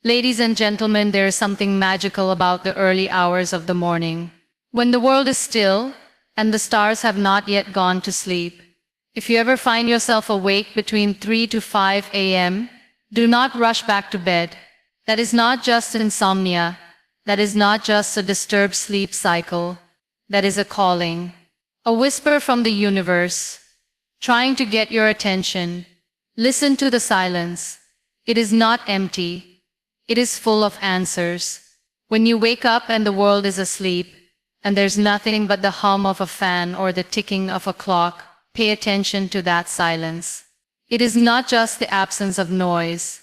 Ladies and gentlemen, there is something magical about the early hours of the morning, when the world is still and the stars have not yet gone to sleep. If you ever find yourself awake between 3 to 5 a.m., do not rush back to bed. That is not just insomnia. That is not just a disturbed sleep cycle. That is a calling, a whisper from the universe, trying to get your attention. Listen to the silence. It is not empty. It is full of answers. When you wake up and the world is asleep, and there's nothing but the hum of a fan or the ticking of a clock, pay attention to that silence. It is not just the absence of noise.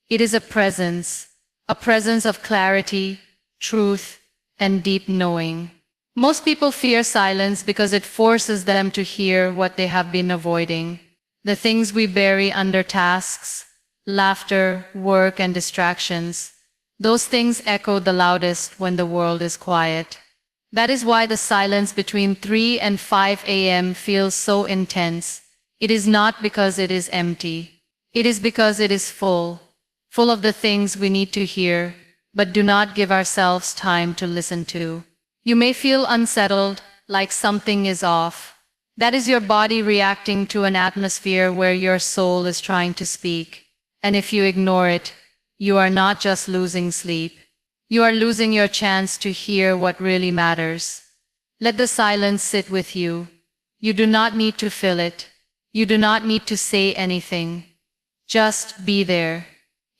It is a presence of clarity, truth, and deep knowing. Most people fear silence because it forces them to hear what they have been avoiding. The things we bury under tasks, laughter, work, and distractions. Those things echo the loudest when the world is quiet. That is why the silence between 3 and 5 a.m. feels so intense. It is not because it is empty. It is because it is full of the things we need to hear, but do not give ourselves time to listen to. You may feel unsettled, like something is off. That is your body reacting to an atmosphere where your soul is trying to speak. And if you ignore it, you are not just losing sleep. You are losing your chance to hear what really matters. Let the silence sit with you. You do not need to fill it. You do not need to say anything. Just be there.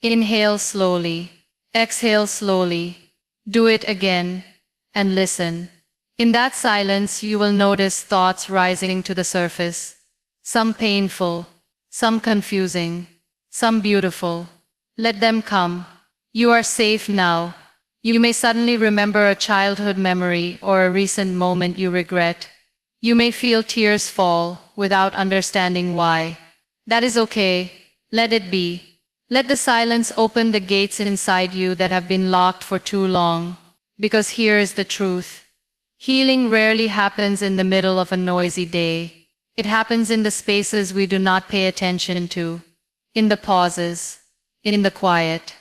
Inhale slowly. Exhale slowly. Do it again. And listen. In that silence, you will notice thoughts rising to the surface. Some painful, some confusing, some beautiful. Let them come. You are safe now. You may suddenly remember a childhood memory or a recent moment you regret. You may feel tears fall without understanding why. That is okay. Let it be. Let the silence open the gates inside you that have been locked for too long. Because here is the truth. Healing rarely happens in the middle of a noisy day. It happens in the spaces we do not pay attention to. In the pauses. In the quiet.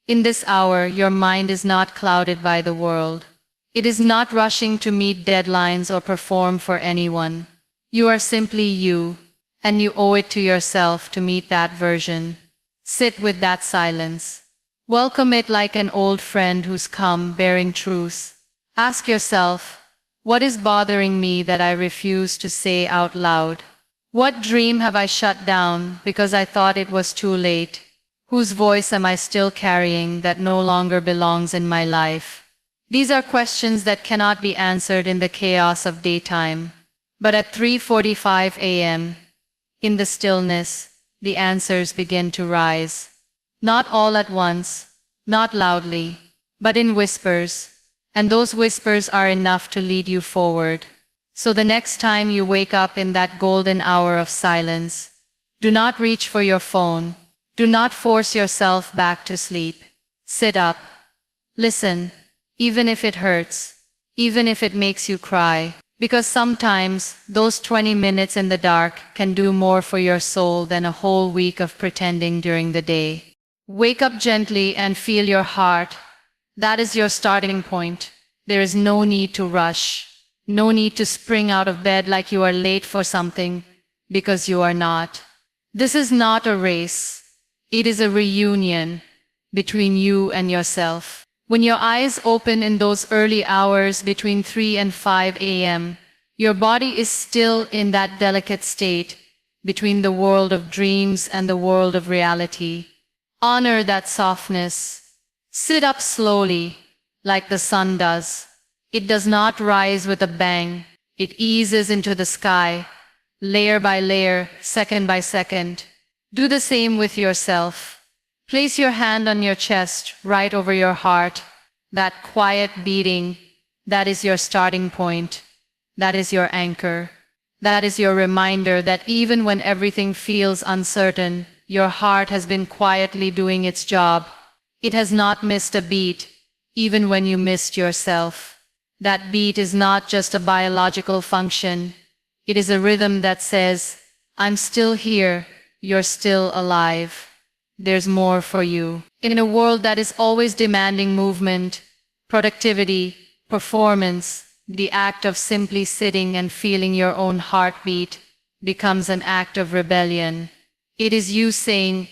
In this hour, your mind is not clouded by the world. It is not rushing to meet deadlines or perform for anyone. You are simply you, and you owe it to yourself to meet that version. Sit with that silence. Welcome it like an old friend who's come bearing truth. Ask yourself, what is bothering me that I refuse to say out loud? What dream have I shut down because I thought it was too late? Whose voice am I still carrying that no longer belongs in my life? These are questions that cannot be answered in the chaos of daytime. But at 3:45 a.m., in the stillness, the answers begin to rise. Not all at once, not loudly, but in whispers. And those whispers are enough to lead you forward. So the next time you wake up in that golden hour of silence, do not reach for your phone. Do not force yourself back to sleep. Sit up. Listen, even if it hurts, even if it makes you cry, because sometimes those 20 minutes in the dark can do more for your soul than a whole week of pretending during the day. Wake up gently and feel your heart. That is your starting point. There is no need to rush. No need to spring out of bed like you are late for something, because you are not. This is not a race. It is a reunion between you and yourself. When your eyes open in those early hours between 3 and 5 a.m., your body is still in that delicate state between the world of dreams and the world of reality. Honor that softness. Sit up slowly, like the sun does. It does not rise with a bang. It eases into the sky, layer by layer, second by second. Do the same with yourself. Place your hand on your chest, right over your heart. That quiet beating, that is your starting point. That is your anchor. That is your reminder that even when everything feels uncertain, your heart has been quietly doing its job. It has not missed a beat, even when you missed yourself. That beat is not just a biological function. It is a rhythm that says, I'm still here, you're still alive. there's more for you. In a world that is always demanding movement, productivity, performance, the act of simply sitting and feeling your own heartbeat becomes an act of rebellion. It is you saying,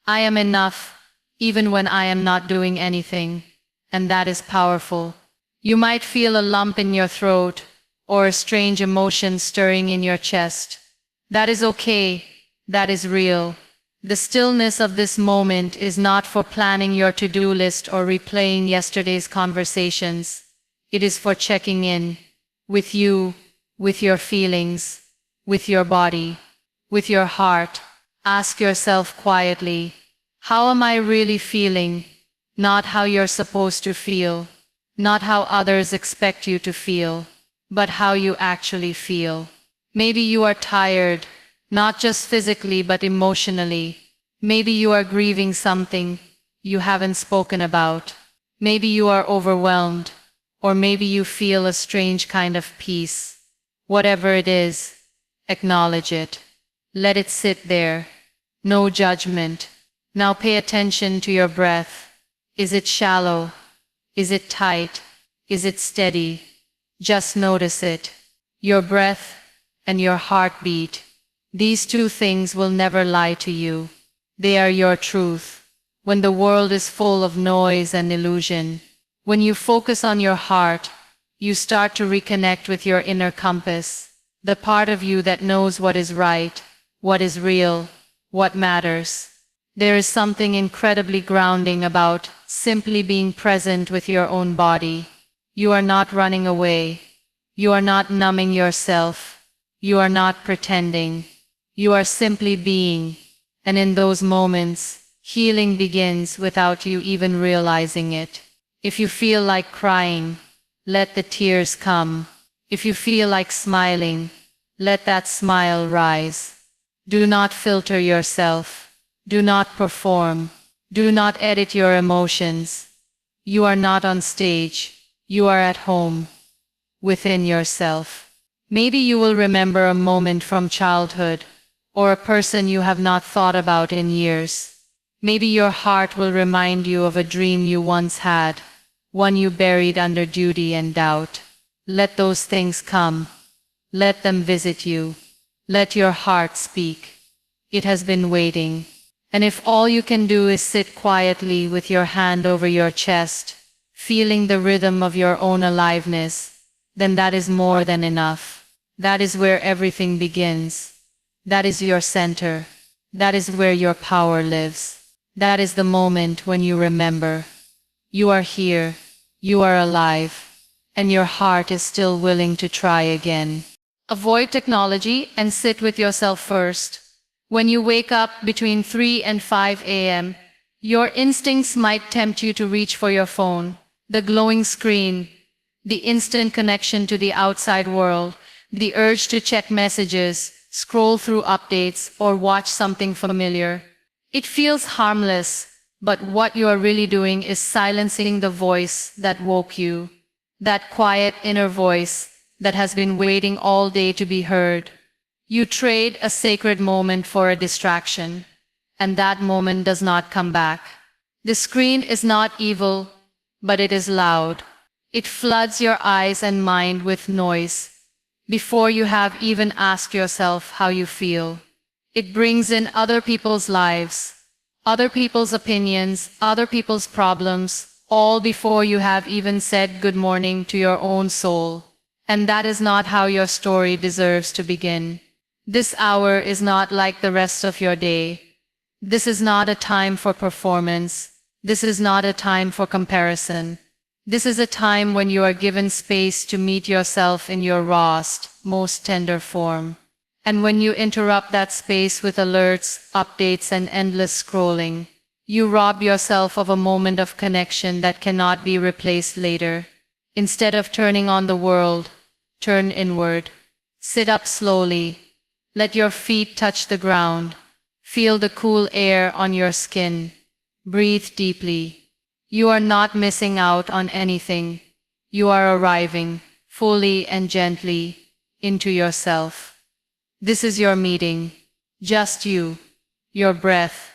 I am enough, even when I am not doing anything. And that is powerful. You might feel a lump in your throat, or a strange emotion stirring in your chest. That is okay. That is real. The stillness of this moment is not for planning your to-do list or replaying yesterday's conversations. It is for checking in with you, with your feelings, with your body, with your heart. Ask yourself quietly, how am I really feeling? Not how you're supposed to feel, not how others expect you to feel, but how you actually feel. Maybe you are tired, not just physically but emotionally. Maybe you are grieving something you haven't spoken about. Maybe you are overwhelmed, or maybe you feel a strange kind of peace. Whatever it is, acknowledge it. Let it sit there. No judgment. Now pay attention to your breath. Is it shallow? Is it tight? Is it steady? Just notice it. Your breath and your heartbeat. These two things will never lie to you. They are your truth. When the world is full of noise and illusion, when you focus on your heart, you start to reconnect with your inner compass, the part of you that knows what is right, what is real, what matters. There is something incredibly grounding about simply being present with your own body. You are not running away. You are not numbing yourself. You are not pretending. You are simply being. And in those moments, healing begins without you even realizing it. If you feel like crying, let the tears come. If you feel like smiling, let that smile rise. Do not filter yourself. Do not perform. Do not edit your emotions. You are not on stage. You are at home, within yourself. Maybe you will remember a moment from childhood, or a person you have not thought about in years. Maybe your heart will remind you of a dream you once had, one you buried under duty and doubt. Let those things come. Let them visit you. Let your heart speak. It has been waiting. And if all you can do is sit quietly with your hand over your chest, feeling the rhythm of your own aliveness, then that is more than enough. That is where everything begins. That is your center. That is where your power lives. That is the moment when you remember. You are here. You are alive. And your heart is still willing to try again. Avoid technology and sit with yourself first. When you wake up between 3 and 5 a.m., your instincts might tempt you to reach for your phone. The glowing screen, the instant connection to the outside world, the urge to check messages, scroll through updates, or watch something familiar. It feels harmless, but what you are really doing is silencing the voice that woke you. That quiet inner voice that has been waiting all day to be heard. You trade a sacred moment for a distraction, and that moment does not come back. The screen is not evil, but it is loud. It floods your eyes and mind with noise before you have even asked yourself how you feel. It brings in other people's lives, other people's opinions, other people's problems, all before you have even said good morning to your own soul. And that is not how your story deserves to begin. This hour is not like the rest of your day. This is not a time for performance. This is not a time for comparison. This is a time when you are given space to meet yourself in your rawest, most tender form. And when you interrupt that space with alerts, updates, and endless scrolling, you rob yourself of a moment of connection that cannot be replaced later. Instead of turning on the world, turn inward. Sit up slowly. Let your feet touch the ground. Feel the cool air on your skin. Breathe deeply. You are not missing out on anything. You are arriving, fully and gently, into yourself. This is your meeting. Just you, your breath,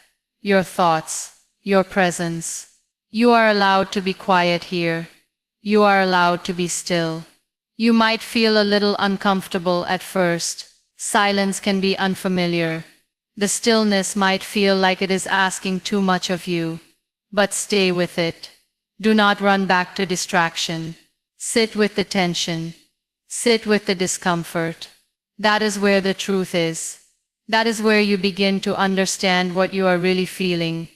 your thoughts, your presence. You are allowed to be quiet here. You are allowed to be still. You might feel a little uncomfortable at first. Silence can be unfamiliar. The stillness might feel like it is asking too much of you. But stay with it. Do not run back to distraction. Sit with the tension. Sit with the discomfort. That is where the truth is. That is where you begin to understand what you are really feeling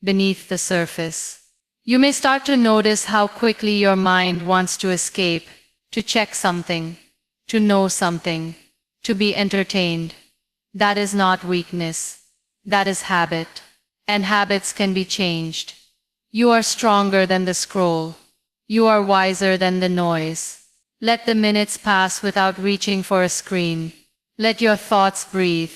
beneath the surface. You may start to notice how quickly your mind wants to escape, to check something, to know something, to be entertained. That is not weakness. That is habit. And habits can be changed. You are stronger than the scroll. You are wiser than the noise. Let the minutes pass without reaching for a screen. Let your thoughts breathe.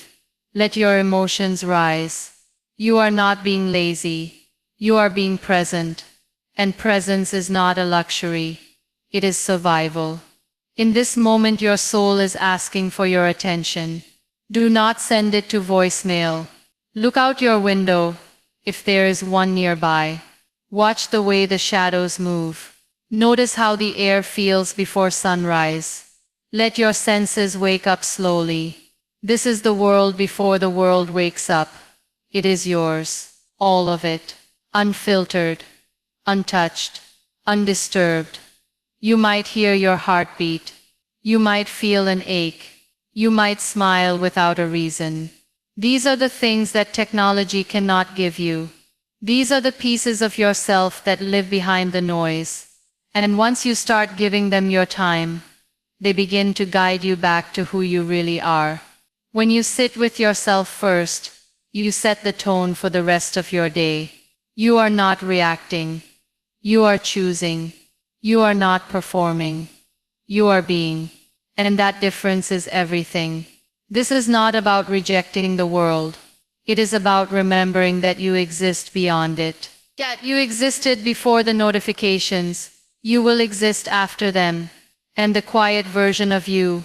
Let your emotions rise. You are not being lazy. You are being present. And presence is not a luxury. It is survival. In this moment your soul is asking for your attention. Do not send it to voicemail. Look out your window, if there is one nearby. Watch the way the shadows move. Notice how the air feels before sunrise. Let your senses wake up slowly. This is the world before the world wakes up. It is yours, all of it, unfiltered, untouched, undisturbed. You might hear your heartbeat. You might feel an ache. You might smile without a reason. These are the things that technology cannot give you. These are the pieces of yourself that live behind the noise. And once you start giving them your time, they begin to guide you back to who you really are. When you sit with yourself first, you set the tone for the rest of your day. You are not reacting. You are choosing. You are not performing. You are being. And that difference is everything. This is not about rejecting the world. It is about remembering that you exist beyond it. That you existed before the notifications. You will exist after them. And the quiet version of you,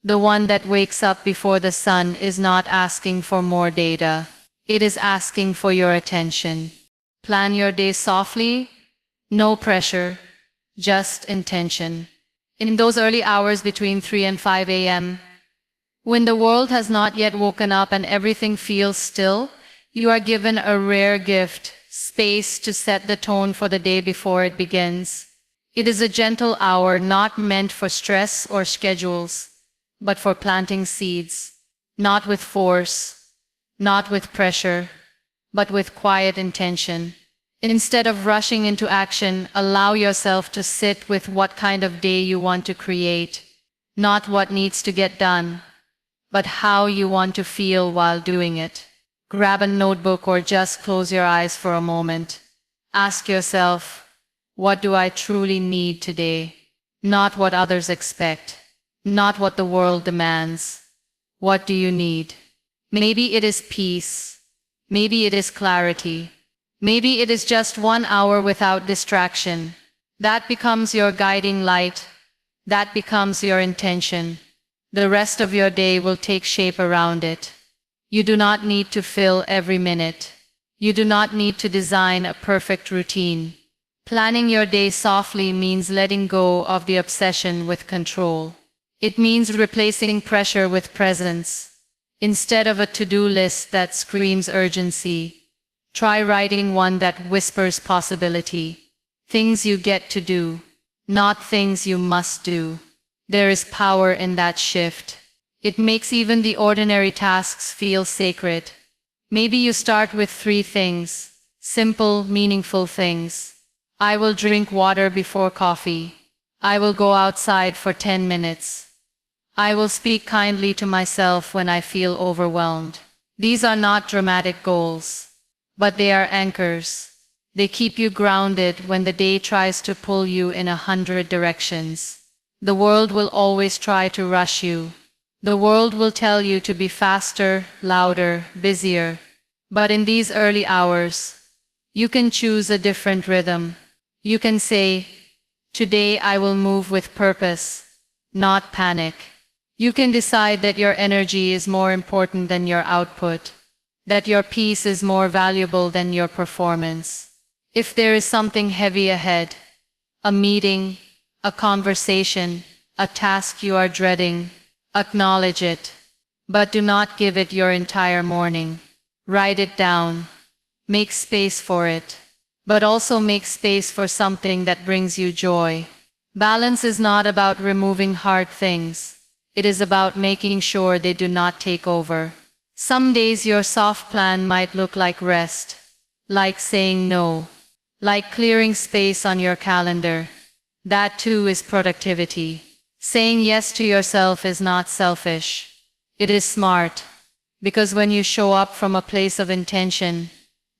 the one that wakes up before the sun, is not asking for more data. It is asking for your attention. Plan your day softly. No pressure. Just intention. In those early hours between 3 and 5 a.m., when the world has not yet woken up and everything feels still, you are given a rare gift, space to set the tone for the day before it begins. It is a gentle hour not meant for stress or schedules, but for planting seeds, not with force, not with pressure, but with quiet intention. Instead of rushing into action, allow yourself to sit with what kind of day you want to create, not what needs to get done, but how you want to feel while doing it. Grab a notebook or just close your eyes for a moment. Ask yourself, what do I truly need today? Not what others expect, not what the world demands. What do you need? Maybe it is peace. Maybe it is clarity. Maybe it is just 1 hour without distraction. That becomes your guiding light. That becomes your intention. The rest of your day will take shape around it. You do not need to fill every minute. You do not need to design a perfect routine. Planning your day softly means letting go of the obsession with control. It means replacing pressure with presence. Instead of a to-do list that screams urgency, try writing one that whispers possibility. Things you get to do, not things you must do. There is power in that shift. It makes even the ordinary tasks feel sacred. Maybe you start with 3 things, simple, meaningful things. I will drink water before coffee. I will go outside for 10 minutes. I will speak kindly to myself when I feel overwhelmed. These are not dramatic goals, but they are anchors. They keep you grounded when the day tries to pull you in 100 directions. The world will always try to rush you. The world will tell you to be faster, louder, busier. But in these early hours, you can choose a different rhythm. You can say, today I will move with purpose, not panic. You can decide that your energy is more important than your output. that your peace is more valuable than your performance. If there is something heavy ahead, a meeting, a conversation, a task you are dreading, acknowledge it. But do not give it your entire morning. Write it down. Make space for it. But also make space for something that brings you joy. Balance is not about removing hard things. It is about making sure they do not take over. Some days your soft plan might look like rest, like saying no, like clearing space on your calendar. That too is productivity. Saying yes to yourself is not selfish. It is smart. Because when you show up from a place of intention,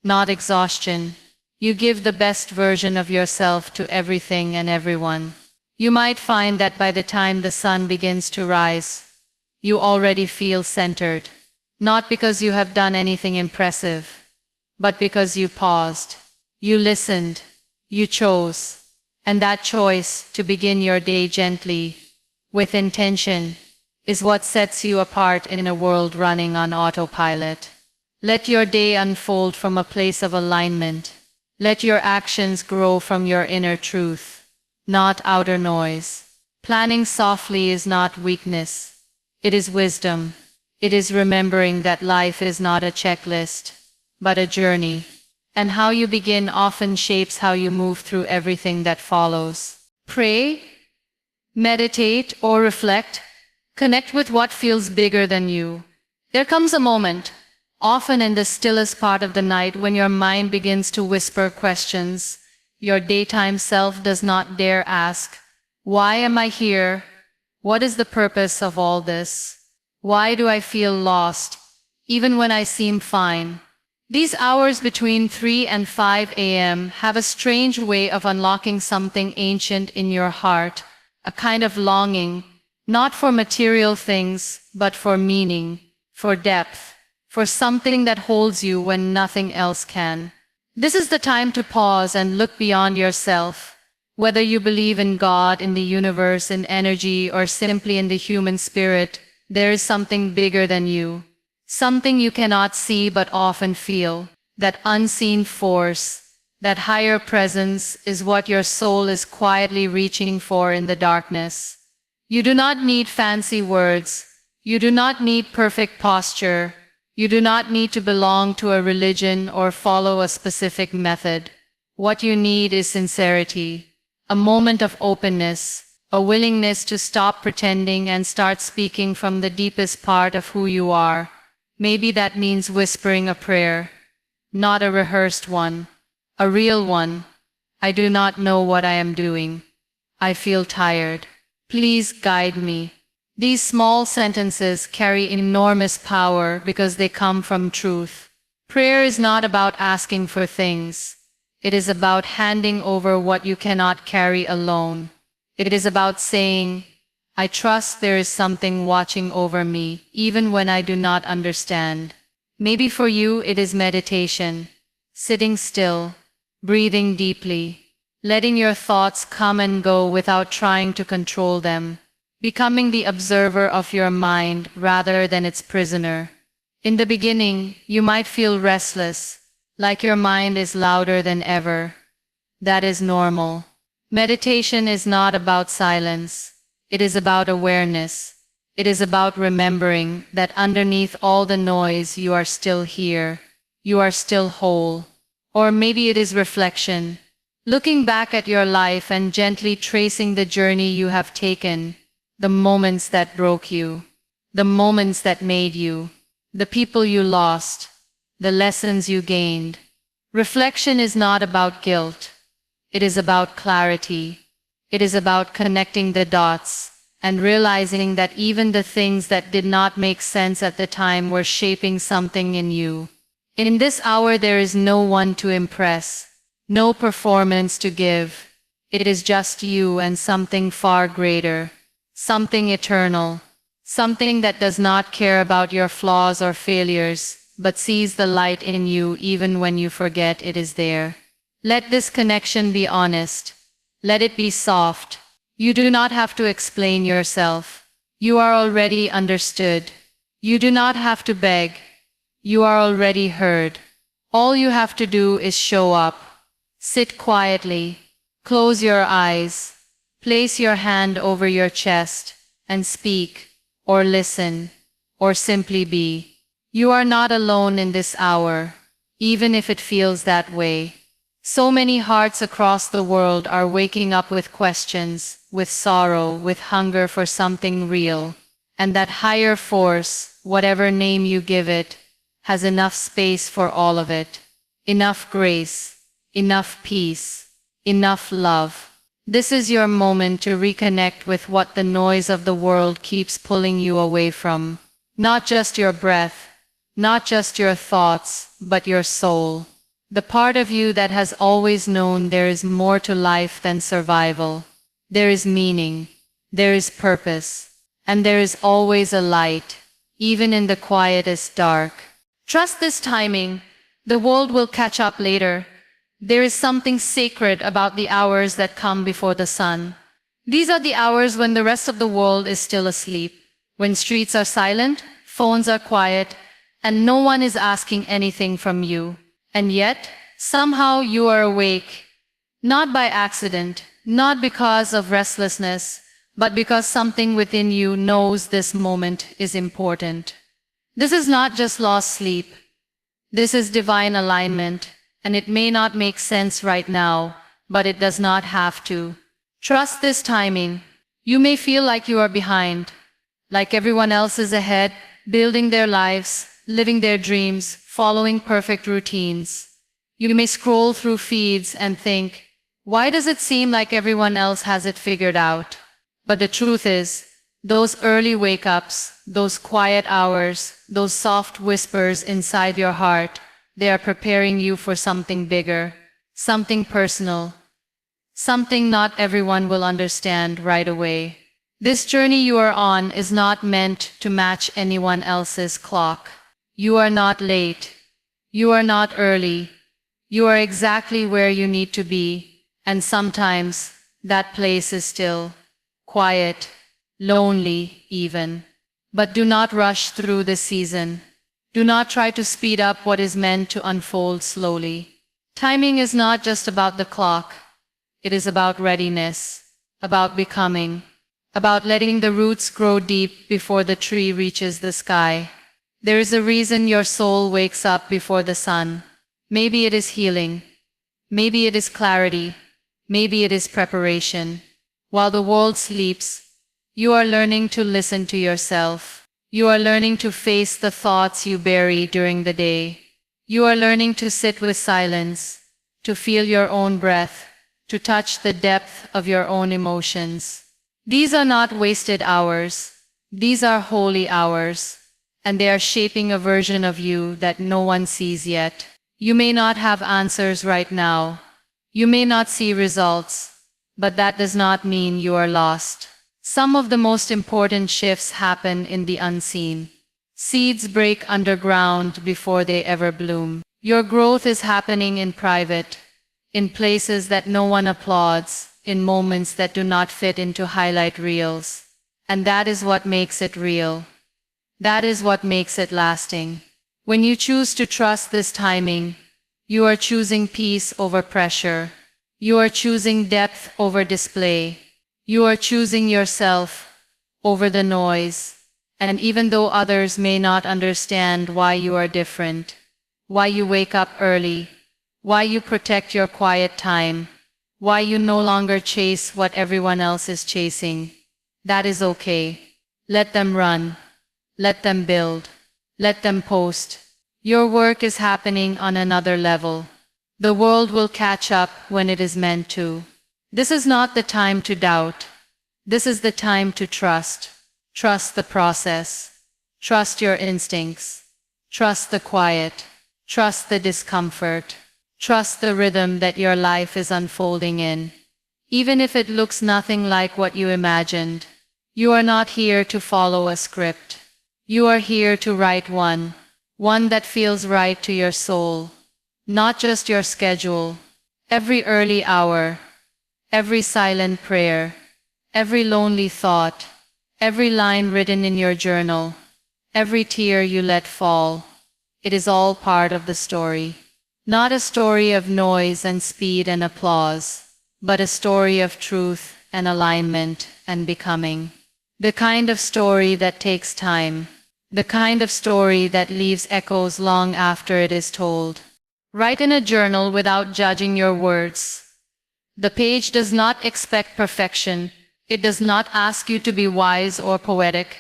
not exhaustion, you give the best version of yourself to everything and everyone. You might find that by the time the sun begins to rise, you already feel centered. Not because you have done anything impressive, but because you paused, you listened, you chose. And that choice to begin your day gently, with intention, is what sets you apart in a world running on autopilot. Let your day unfold from a place of alignment. Let your actions grow from your inner truth, not outer noise. Planning softly is not weakness. It is wisdom. It is remembering that life is not a checklist, but a journey. And how you begin often shapes how you move through everything that follows. Pray, meditate, or reflect. Connect with what feels bigger than you. There comes a moment, often in the stillest part of the night, when your mind begins to whisper questions. Your daytime self does not dare ask, "Why am I here? What is the purpose of all this? Why do I feel lost, even when I seem fine?" These hours between 3 and 5 a.m. have a strange way of unlocking something ancient in your heart, a kind of longing, not for material things, but for meaning, for depth, for something that holds you when nothing else can. This is the time to pause and look beyond yourself. Whether you believe in God, in the universe, in energy, or simply in the human spirit, there is something bigger than you. Something you cannot see but often feel. That unseen force, that higher presence is what your soul is quietly reaching for in the darkness. You do not need fancy words. You do not need perfect posture. You do not need to belong to a religion or follow a specific method. What you need is sincerity, a moment of openness, a willingness to stop pretending and start speaking from the deepest part of who you are. Maybe that means whispering a prayer, not a rehearsed one, a real one. "I do not know what I am doing. I feel tired. Please guide me." These small sentences carry enormous power because they come from truth. Prayer is not about asking for things. It is about handing over what you cannot carry alone. It is about saying, "I trust there is something watching over me, even when I do not understand." Maybe for you it is meditation, sitting still, breathing deeply, letting your thoughts come and go without trying to control them. Becoming the observer of your mind rather than its prisoner. In the beginning, you might feel restless, like your mind is louder than ever. That is normal. Meditation is not about silence. It is about awareness. It is about remembering that underneath all the noise you are still here. You are still whole. Or maybe it is reflection. Looking back at your life and gently tracing the journey you have taken. The moments that broke you, the moments that made you, the people you lost, the lessons you gained. Reflection is not about guilt. It is about clarity. It is about connecting the dots and realizing that even the things that did not make sense at the time were shaping something in you. In this hour there is no one to impress, no performance to give. It is just you and something far greater. Something eternal, something that does not care about your flaws or failures, but sees the light in you even when you forget it is there. Let this connection be honest. Let it be soft. You do not have to explain yourself. You are already understood. You do not have to beg. You are already heard. All you have to do is show up. Sit quietly. Close your eyes. Place your hand over your chest and speak, or listen, or simply be. You are not alone in this hour, even if it feels that way. So many hearts across the world are waking up with questions, with sorrow, with hunger for something real. And that higher force, whatever name you give it, has enough space for all of it. Enough grace, enough peace, enough love. This is your moment to reconnect with what the noise of the world keeps pulling you away from. Not just your breath, not just your thoughts, but your soul. The part of you that has always known there is more to life than survival. There is meaning, there is purpose, and there is always a light, even in the quietest dark. Trust this timing. The world will catch up later. There is something sacred about the hours that come before the sun. These are the hours when the rest of the world is still asleep, when streets are silent, phones are quiet, and no one is asking anything from you. And yet, somehow you are awake. Not by accident, not because of restlessness, but because something within you knows this moment is important. This is not just lost sleep. This is divine alignment, and it may not make sense right now, but it does not have to. Trust this timing. You may feel like you are behind, like everyone else is ahead, building their lives, living their dreams, following perfect routines. You may scroll through feeds and think, why does it seem like everyone else has it figured out? But the truth is, those early wake-ups, those quiet hours, those soft whispers inside your heart, they are preparing you for something bigger, something personal, something not everyone will understand right away. This journey you are on is not meant to match anyone else's clock. You are not late. You are not early. You are exactly where you need to be, and sometimes that place is still, quiet, lonely even. But do not rush through this season. Do not try to speed up what is meant to unfold slowly. Timing is not just about the clock. It is about readiness, about becoming, about letting the roots grow deep before the tree reaches the sky. There is a reason your soul wakes up before the sun. Maybe it is healing. Maybe it is clarity. Maybe it is preparation. While the world sleeps, you are learning to listen to yourself. You are learning to face the thoughts you bury during the day. You are learning to sit with silence, to feel your own breath, to touch the depth of your own emotions. These are not wasted hours. These are holy hours, and they are shaping a version of you that no one sees yet. You may not have answers right now. You may not see results, but that does not mean you are lost. Some of the most important shifts happen in the unseen. Seeds break underground before they ever bloom. Your growth is happening in private, in places that no one applauds, in moments that do not fit into highlight reels. And that is what makes it real. That is what makes it lasting. When you choose to trust this timing, you are choosing peace over pressure. You are choosing depth over display. You are choosing yourself over the noise. And even though others may not understand why you are different, why you wake up early, why you protect your quiet time, why you no longer chase what everyone else is chasing, that is okay. Let them run. Let them build. Let them post. Your work is happening on another level. The world will catch up when it is meant to. This is not the time to doubt. This is the time to trust. Trust the process. Trust your instincts. Trust the quiet. Trust the discomfort. Trust the rhythm that your life is unfolding in. Even if it looks nothing like what you imagined, you are not here to follow a script. You are here to write one that feels right to your soul. Not just your schedule. Every early hour, every silent prayer, every lonely thought, every line written in your journal, every tear you let fall. It is all part of the story. Not a story of noise and speed and applause, but a story of truth and alignment and becoming. The kind of story that takes time. The kind of story that leaves echoes long after it is told. Write in a journal without judging your words. The page does not expect perfection. It does not ask you to be wise or poetic.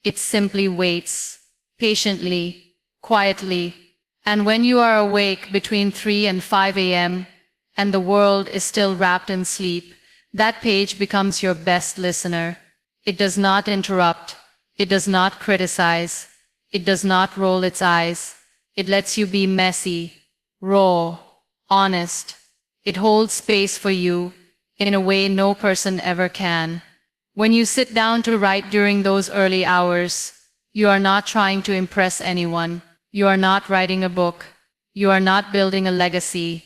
It simply waits, patiently, quietly, and when you are awake between 3 and 5 a.m., and the world is still wrapped in sleep, that page becomes your best listener. It does not interrupt. It does not criticize. It does not roll its eyes. It lets you be messy, raw, honest. It holds space for you in a way no person ever can. When you sit down to write during those early hours, you are not trying to impress anyone. You are not writing a book. You are not building a legacy.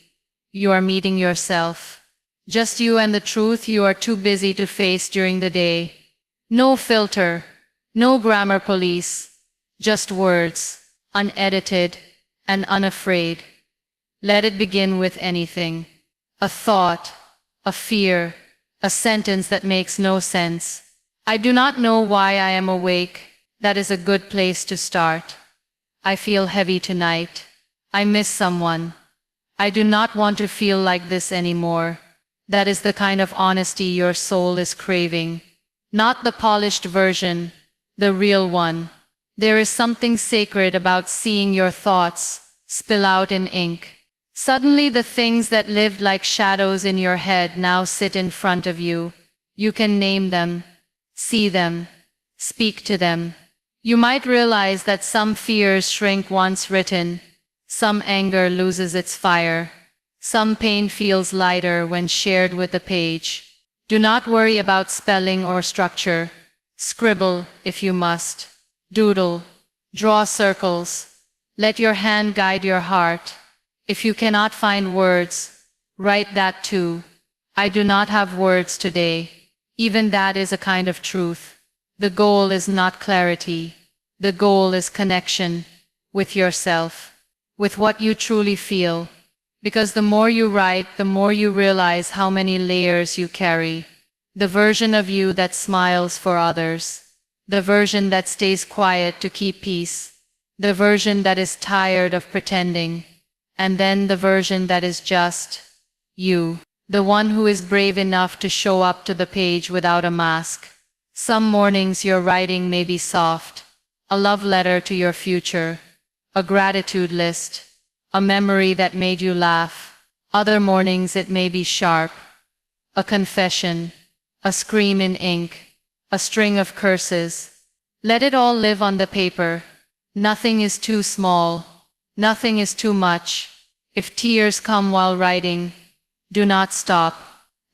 You are meeting yourself. Just you and the truth you are too busy to face during the day. No filter, no grammar police, just words, unedited and unafraid. Let it begin with anything. A thought, a fear, a sentence that makes no sense. I do not know why I am awake. That is a good place to start. I feel heavy tonight. I miss someone. I do not want to feel like this anymore. That is the kind of honesty your soul is craving. Not the polished version, the real one. There is something sacred about seeing your thoughts spill out in ink. Suddenly the things that lived like shadows in your head now sit in front of you. You can name them, see them, speak to them. You might realize that some fears shrink once written, some anger loses its fire, some pain feels lighter when shared with the page. Do not worry about spelling or structure. Scribble if you must. Doodle. Draw circles. Let your hand guide your heart. If you cannot find words, write that too. I do not have words today. Even that is a kind of truth. The goal is not clarity. The goal is connection with yourself, with what you truly feel. Because the more you write, the more you realize how many layers you carry. The version of you that smiles for others. The version that stays quiet to keep peace. The version that is tired of pretending. And then the version that is just you. The one who is brave enough to show up to the page without a mask. Some mornings your writing may be soft. A love letter to your future. A gratitude list. A memory that made you laugh. Other mornings it may be sharp. A confession. A scream in ink. A string of curses. Let it all live on the paper. Nothing is too small. Nothing is too much. If tears come while writing, do not stop.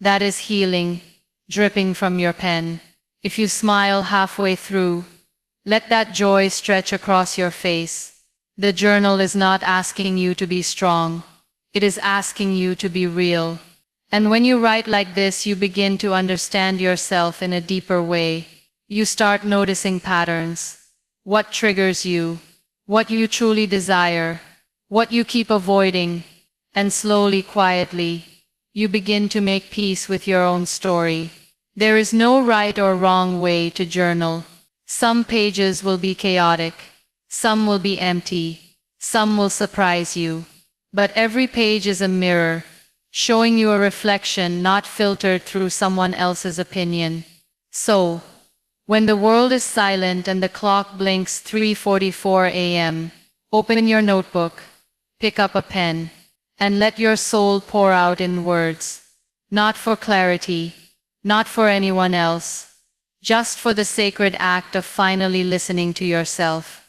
That is healing, dripping from your pen. If you smile halfway through, let that joy stretch across your face. The journal is not asking you to be strong. It is asking you to be real. And when you write like this, you begin to understand yourself in a deeper way. You start noticing patterns. What triggers you? What you truly desire? What you keep avoiding? And slowly, quietly, you begin to make peace with your own story. There is no right or wrong way to journal. Some pages will be chaotic. Some will be empty. Some will surprise you. But every page is a mirror, showing you a reflection not filtered through someone else's opinion. So, when the world is silent and the clock blinks 3:44 a.m., open your notebook, pick up a pen, and let your soul pour out in words. Not for clarity, not for anyone else, just for the sacred act of finally listening to yourself.